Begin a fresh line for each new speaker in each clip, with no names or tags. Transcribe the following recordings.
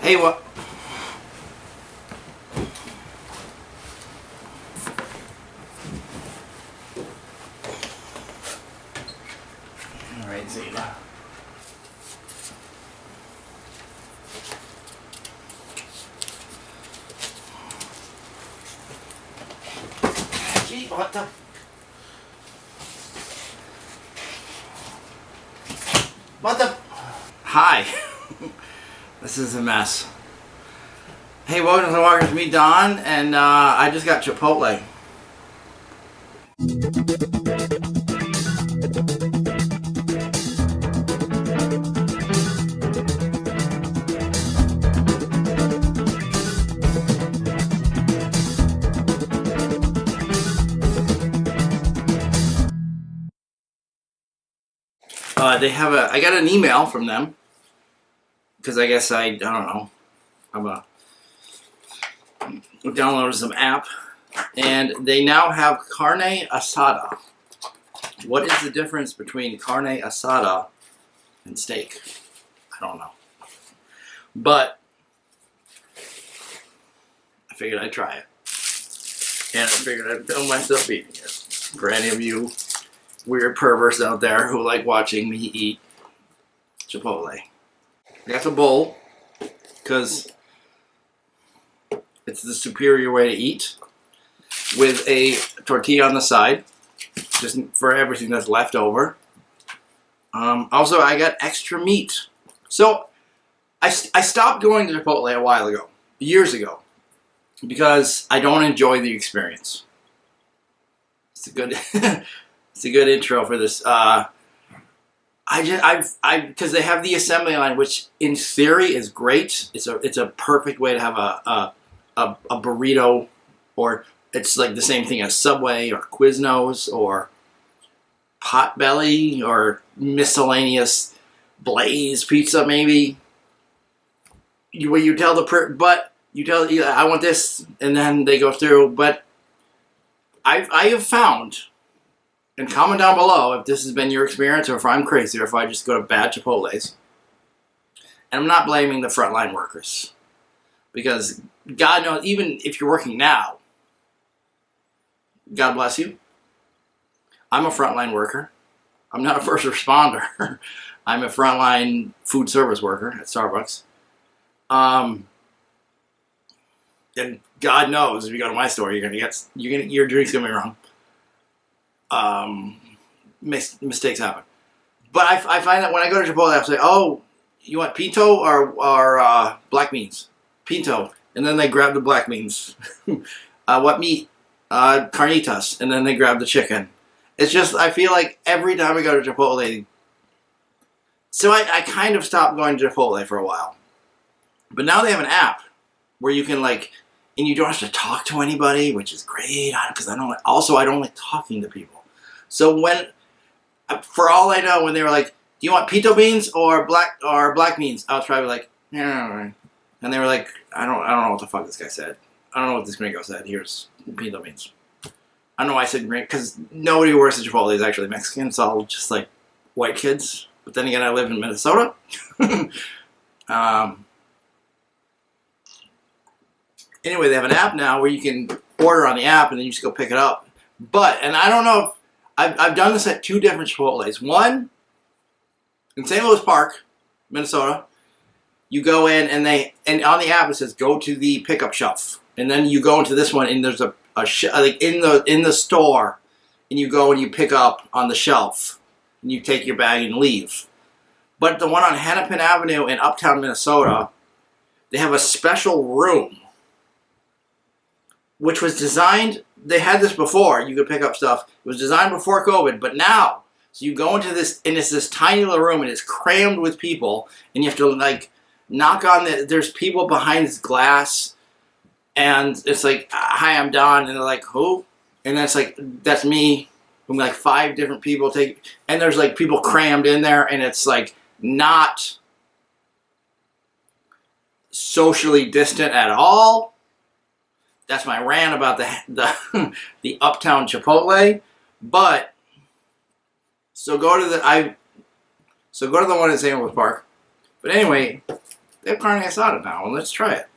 Hey, what? All right, Zeta. Gee, what the? What the? Hi. This is a mess. Hey, welcome to Walking with me, Don, and I just got Chipotle. They have I got an email from them, because I guess I don't know, I downloaded some app, and they now have Carne Asada. What is the difference between Carne Asada and steak? I don't know. But I figured I'd try it. And I figured I'd film myself eating it. For any of you weird perverts out there who like watching me eat Chipotle. I got the bowl because it's the superior way to eat, with a tortilla on the side, just for everything that's left over. Also, I got extra meat. So I stopped going to Chipotle a while ago, years ago, because I don't enjoy the experience. It's a good, it's a good intro for this. Because they have the assembly line, which in theory is great. It's a perfect way to have a burrito, or it's like the same thing as Subway or Quiznos or Potbelly or miscellaneous Blaze pizza, maybe. You tell I want this, and then they go through. But I have found, and comment down below if this has been your experience, or if I'm crazy, or if I just go to bad Chipotles. And I'm not blaming the frontline workers, because God knows, even if you're working now, God bless you. I'm a frontline worker. I'm not a first responder. I'm a frontline food service worker at Starbucks. And God knows, if you go to my store, your drink's gonna be wrong. Mistakes happen. But I find that when I go to Chipotle, I'll say, "Oh, you want pinto or black beans?" Pinto, and then they grab the black beans. What meat? Carnitas, and then they grab the chicken. It's just, I feel like every time I go to Chipotle, so I kind of stopped going to Chipotle for a while. But now they have an app where you can and you don't have to talk to anybody, which is great, because I don't like talking to people. So for all I know, when they were like, "Do you want pinto beans or black beans?" I was probably like, "Yeah." And they were like, I don't know what the fuck this guy said. I don't know what this gringo said. Here's pinto beans. I don't know why I said gringo, because nobody who works at Chipotle is actually Mexican. It's all just like white kids. But then again, I live in Minnesota. Anyway, they have an app now where you can order on the app, and then you just go pick it up. And I don't know if I've done this at two different Chipotles. One in St. Louis Park, Minnesota. You go in, and on the app it says go to the pickup shelf, and then you go into this one, and there's in the store, and you go and you pick up on the shelf, and you take your bag and leave. But the one on Hennepin Avenue in Uptown, Minnesota, they have a special room, which was designed. They had this before. You could pick up stuff. It was designed before COVID, but now, so you go into this, and it's this tiny little room, and it's crammed with people, and you have to knock on there's people behind this glass, and it's like, "Hi, I'm Don," and they're like, "Who?" And that's that's me. From 5 different people and there's people crammed in there, and it's not socially distant at all. That's my rant about the Uptown Chipotle. But so go to the one in St. Louis Park. But anyway, They have carne asada now, and let's try it.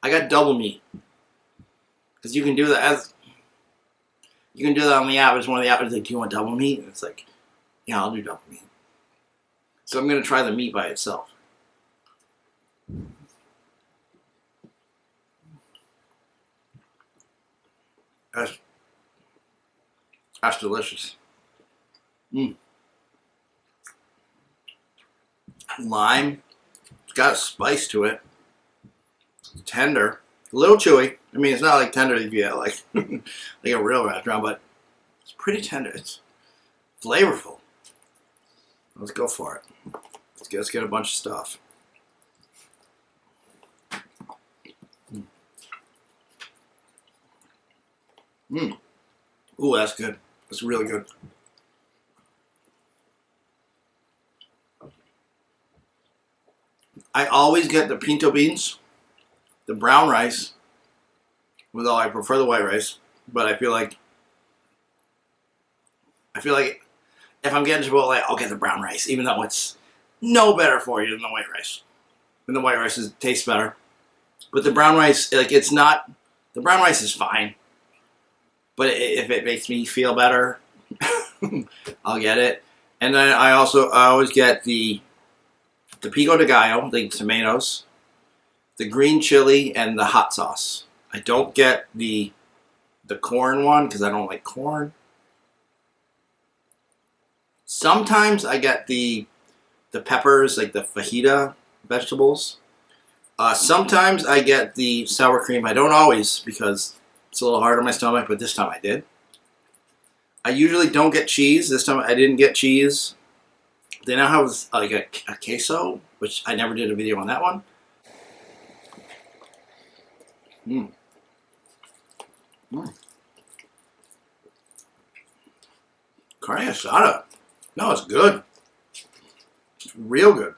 I got double meat because you can do that on the app. It's one of the apps like, do you want double meat? And it's like, yeah, I'll do double meat. So I'm gonna try the meat by itself. That's delicious. Lime. It's got a spice to it. It's tender. A little chewy. I mean, it's not like tender if you get like, like a real restaurant, but it's pretty tender. It's flavorful. Let's go for it. Let's get a bunch of stuff. Ooh, that's good. That's really good. I always get the pinto beans, the brown rice, although I prefer the white rice. But I feel like if I'm getting Chipotle, I'll get the brown rice, even though it's no better for you than the white rice. And the white rice tastes better. But the brown rice, like it's not, the brown rice is fine. But if it makes me feel better, I'll get it. And then I always get the pico de gallo, the tomatoes, the green chili, and the hot sauce. I don't get the corn one because I don't like corn. Sometimes I get the peppers, like the fajita vegetables. Sometimes I get the sour cream. I don't always because it's a little hard on my stomach, but this time I did. I usually don't get cheese. This time I didn't get cheese. They now have like a queso, which I never did a video on that one. Carne asada. No, it's good. It's real good.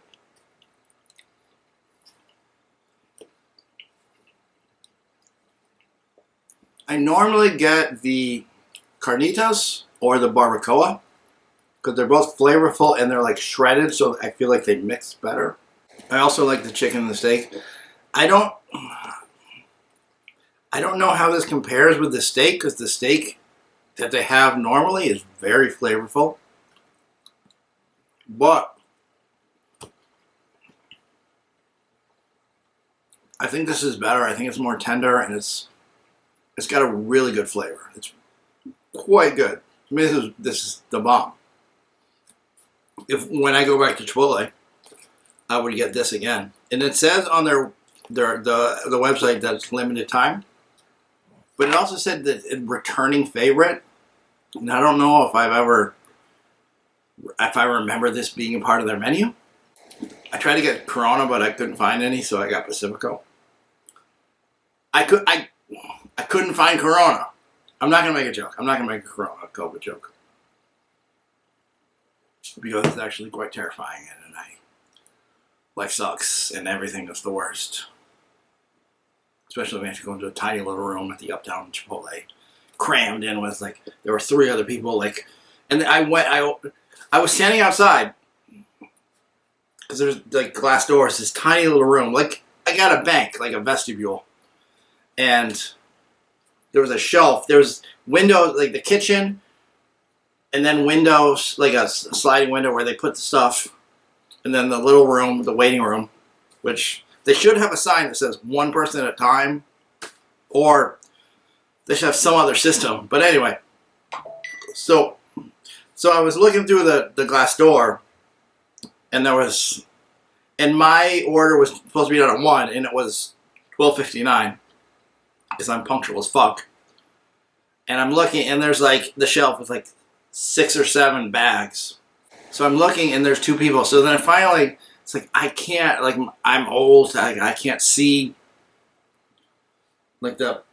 I normally get the carnitas or the barbacoa because they're both flavorful and they're like shredded, so I feel like they mix better. I also like the chicken and the steak. I don't know how this compares with the steak because the steak that they have normally is very flavorful. But I think this is better. I think it's more tender and it's got a really good flavor. It's quite good. I mean, this is the bomb. When I go back to Chipotle, I would get this again. And it says on the website that it's limited time. But it also said that it's returning favorite. And I don't know if I remember this being a part of their menu. I tried to get Corona, but I couldn't find any, so I got Pacifico. I couldn't find Corona. I'm not gonna make a joke. I'm not gonna make a Corona COVID joke because it's actually quite terrifying, and life sucks, and everything is the worst. Especially when you have to go into a tiny little room at the Uptown Chipotle, crammed in with there were 3 other people, and I was standing outside because there's glass doors, this tiny little room, I got a bank, like a vestibule, and there was a shelf, there was windows, the kitchen, and then windows, a sliding window where they put the stuff, and then the little room, the waiting room, which they should have a sign that says 1 person at a time, or they should have some other system. But anyway, so I was looking through the glass door, and my order was supposed to be done at 1, and it was 12:59, because I'm punctual as fuck. And I'm looking, and there's the shelf with 6 or 7 bags. So I'm looking, and there's 2 people. So then finally, it's I can't, I'm old, I can't see, the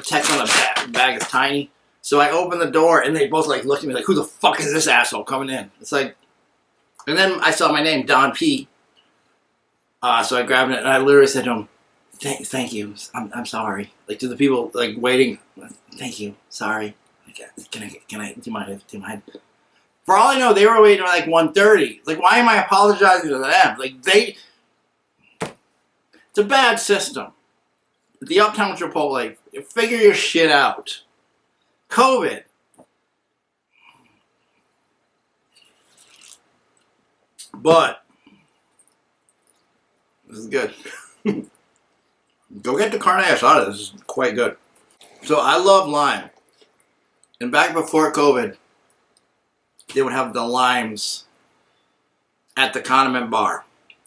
text on the bag is tiny. So I open the door, and they both look at me who the fuck is this asshole coming in? It's and then I saw my name, Don P. So I grabbed it, and I literally said to him, Thank you. I'm sorry. To the people waiting. Thank you. Sorry. Do you mind? For all I know, they were waiting like 1:30. Like, why am I apologizing to them? Like, it's a bad system. The Uptown Chipotle, figure your shit out. COVID. But this is good. Go get the carne asada. This is quite good. So I love lime. And back before COVID, they would have the limes at the condiment bar.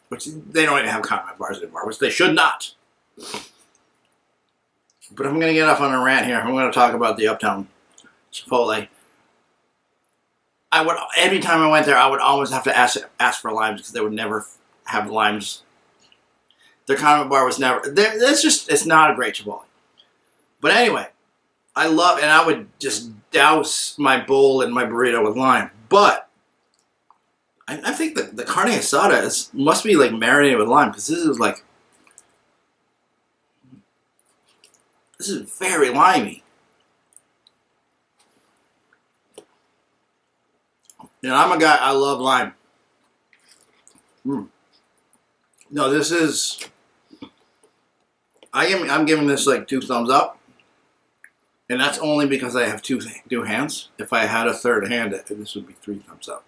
Which they don't even have condiment bars anymore, which they should not. But I'm going to get off on a rant here. I'm going to talk about the Uptown Chipotle. Every time I went there, I would always have to ask for limes because they would never have limes. Their condiment bar was never. It's not a great Chipotle. But anyway, I would just douse my bowl and my burrito with lime. But I think the carne asada must be like marinated with lime because this is very limey. And I'm a guy, I love lime. No, this is, I'm giving this like 2 thumbs up. And that's only because I have two hands. If I had a third hand, this would be 3 thumbs up.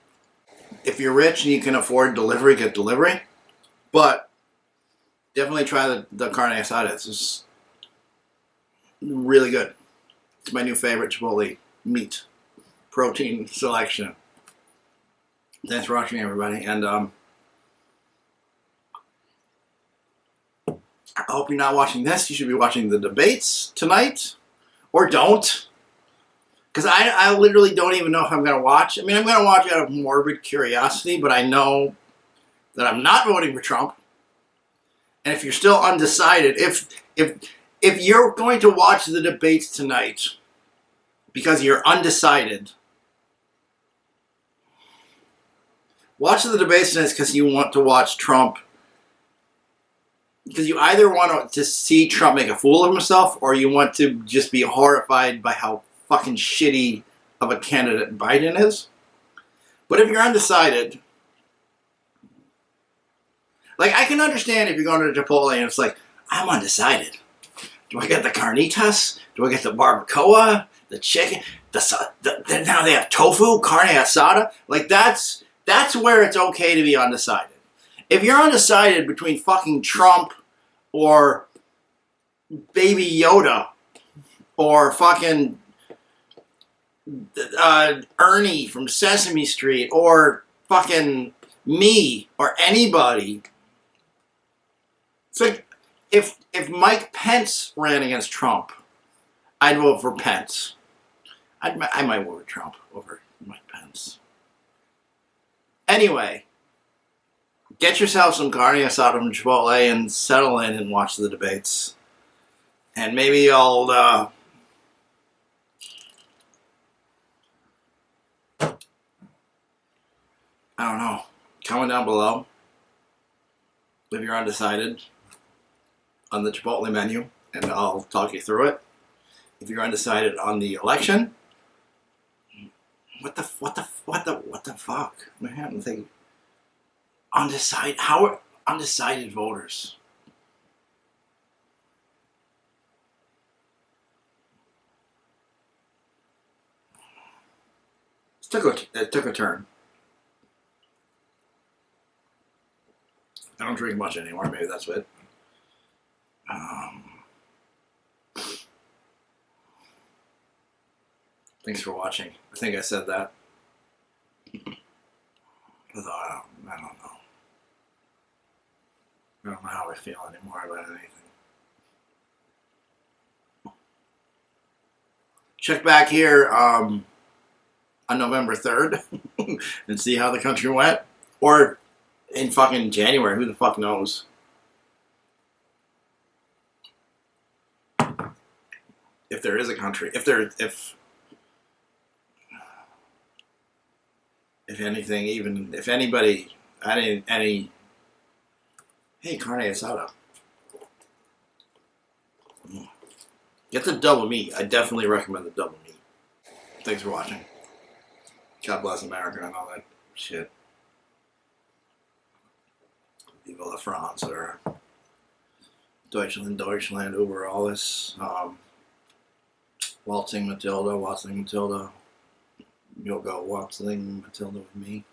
If you're rich and you can afford delivery, get delivery. But definitely try the carne asada. It's just really good. It's my new favorite Chipotle meat protein selection. Thanks for watching, everybody, and I hope you're not watching this. You should be watching the debates tonight, or don't, because I literally don't even know if I'm going to watch. I mean, I'm going to watch out of morbid curiosity, but I know that I'm not voting for Trump. And if you're still undecided, if you're going to watch the debates tonight because you're undecided, watch the debates tonight because you want to watch Trump. Because you either want to see Trump make a fool of himself, or you want to just be horrified by how fucking shitty of a candidate Biden is. But if you're undecided, like, I can understand if you're going to Chipotle and it's like, I'm undecided. Do I get the carnitas? Do I get the barbacoa? The chicken? Now they have tofu, carne asada? Like, that's where it's okay to be undecided. If you're undecided between fucking Trump or Baby Yoda or fucking Ernie from Sesame Street or fucking me or anybody, it's like if Mike Pence ran against Trump, I'd vote for Pence. I might vote for Trump over Mike Pence. Anyway, get yourself some carne asada from Chipotle and settle in and watch the debates. And maybe I'll, I don't know, comment down below if you're undecided on the Chipotle menu, and I'll talk you through it. If you're undecided on the election, what the fuck, man? I'm thinking, how are undecided voters? It took a turn. I don't drink much anymore. Maybe that's it. Thanks for watching. I think I said that. Although I don't know. I don't know how I feel anymore about anything. Check back here on November 3rd and see how the country went. Or in fucking January. Who the fuck knows? If there is a country. If anything, even if anybody, any hey, carne asada. Get the double meat. I definitely recommend the double meat. Thanks for watching. God bless America and all that shit. Viva la France or Deutschland, Deutschland over all this. Waltzing Matilda, you'll go waltzing Matilda with me.